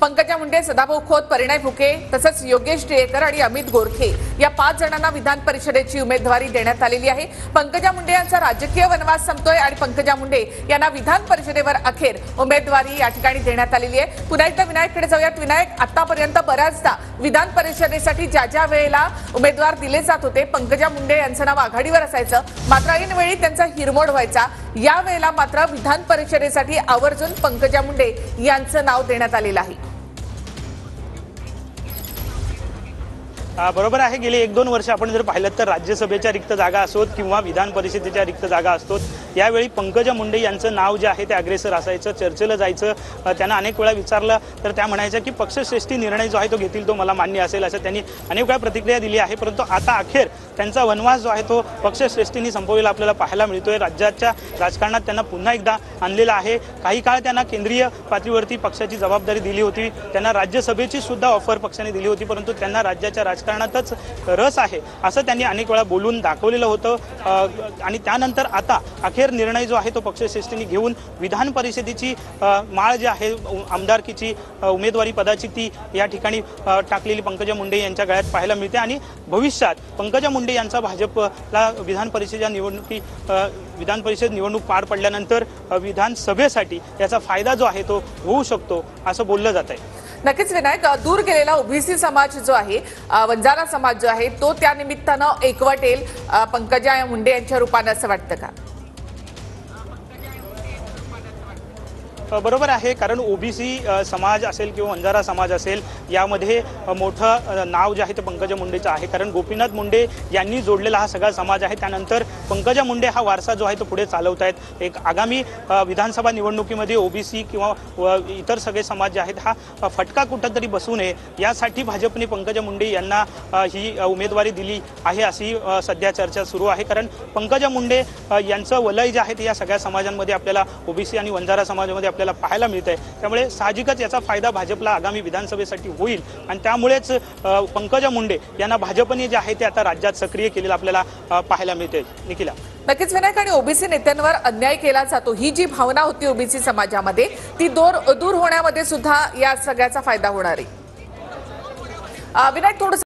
पंकजा मुंडे, सदाभाऊ खोत, परिणय फुके तसंच योगेश टिळेकर आणि अमित गोरखे या 5 जणांना विधान परिषदेची उमेदवारी देण्यात आलेली आहे। पंकजा मुंडे यांचा राजकीय वनवास संपतोय आणि पंकजा मुंडे यांना विधान परिषदेवर अखेर उमेदवारी या ठिकाणी देण्यात आलेली आहे। पुन्हा एकदा विनायककडे जाऊयात। विनायक, आतापर्यंत बऱ्याचदा विधान परिषदेसाठी ज्या वेळेला उमेदवार दिले जात होते पंकजा मुंडे यांचं नाव आघाडीवर असायचं, मात्र ऐनवेळी त्यांचा हिरमोड व्हायचा। या वेळेला मात्र विधान परिषदेसाठी आवर्जून पंकजा मुंडे यांचं नाव देण्यात आलेलं आहे। बरोबर आहे। गेली 1-2 वर्ष आपण जर पाहिलं तर राज्यसभेच्या रिक्त जागा असोत किंवा विधान परिषदेच्या रिक्त जागा असतोत, यावेळी पंकजा मुंडे यांचं नाव जे आहे ते अग्रेसर असायचं, चर्चेला जायचं। त्यांना अनेक वेळा विचारलं तर त्या म्हणायच्या की पक्षश्रेष्ठी निर्णय जो आहे तो घेतील तो मला मान्य असेल, असं त्यांनी अनेक वेळा प्रतिक्रिया दिली आहे। परंतु आता अखेर त्यांचा वनवास जो आहे तो पक्षश्रेष्ठींनी संपवलेला आपल्याला पाहायला मिळतोय। राज्याच्या राजकारणात त्यांना पुन्हा एकदा आणलेलं आहे। काही काळ त्यांना केंद्रीय पातळीवरती पक्षाची जबाबदारी दिली होती, त्यांना राज्यसभेची सुद्धा ऑफर पक्षाने दिली होती, परंतु त्यांना राज्याच्या राजकारणातच रस आहे असं त्यांनी अनेक वेळा बोलून दाखवलेलं होतं। आणि त्यानंतर आता अखेर निर्णय जो आहे तो पक्षश्रेष्ठींनी घेऊन विधान परिषदेची माळ जी आहे आमदारकीची उमेदवारी पदाची ती या ठिकाणी टाकलेली पंकजा मुंडे यांच्या गळ्यात पाहायला मिळते। आणि भविष्यात पंकजा मुंडे यांचा भाजपला विधान परिषद निवडणूक पार पडल्यानंतर विधानसभेसाठी याचा फायदा जो आहे तो होऊ शकतो असं बोललं जात आहे। नक्कीच विनायक, दूर गेलेला ओबीसी समाज जो आहे, वंजारा समाज जो आहे तो त्या निमित्तानं एकवटेल पंकजा मुंडे यांच्या रूपाने, असं वाटतं का? बरोबर आहे, कारण ओबीसी समाज असेल किंवा वंजारा समाज असेल यामध्ये मोठं नाव जे आहे ते पंकजा मुंडेचं आहे, कारण गोपीनाथ मुंडे यांनी जोडलेला हा सगळा समाज आहे। त्यानंतर पंकजा मुंडे हा वारसा जो आहे तो पुढे चालवत आहेत। एक आगामी विधानसभा निवडणुकीमध्ये ओबीसी किंवा इतर सगळे समाज जे आहेत हा फटका कुठंतरी बसू नये यासाठी भाजपने पंकजा मुंडे यांना ही उमेदवारी दिली आहे अशी सध्या चर्चा सुरू आहे। कारण पंकजा मुंडे यांचं वलय जे आहे ते या सगळ्या समाजांमध्ये आपल्याला ओबीसी आणि वंजारा समाजामध्ये आपल्याला पाहायला मिळत आहे। त्यामुळे साहजिकच याचा फायदा भाजपला आगामी विधानसभेसाठी होईल आणि त्यामुळेच पंकजा मुंडे यांना भाजपने जे आहे ते आता राज्यात सक्रिय केलेलं आपल्याला पाहायला मिळते। निखिला, नक्कीच विनायक, आणि ओबीसी नेत्यांवर अन्याय केला जातो ही जी भावना होती ओबीसी समाजामध्ये ती दूर होण्यामध्ये सुद्धा या सगळ्याचा फायदा होणार आहे। विनायक, थोडं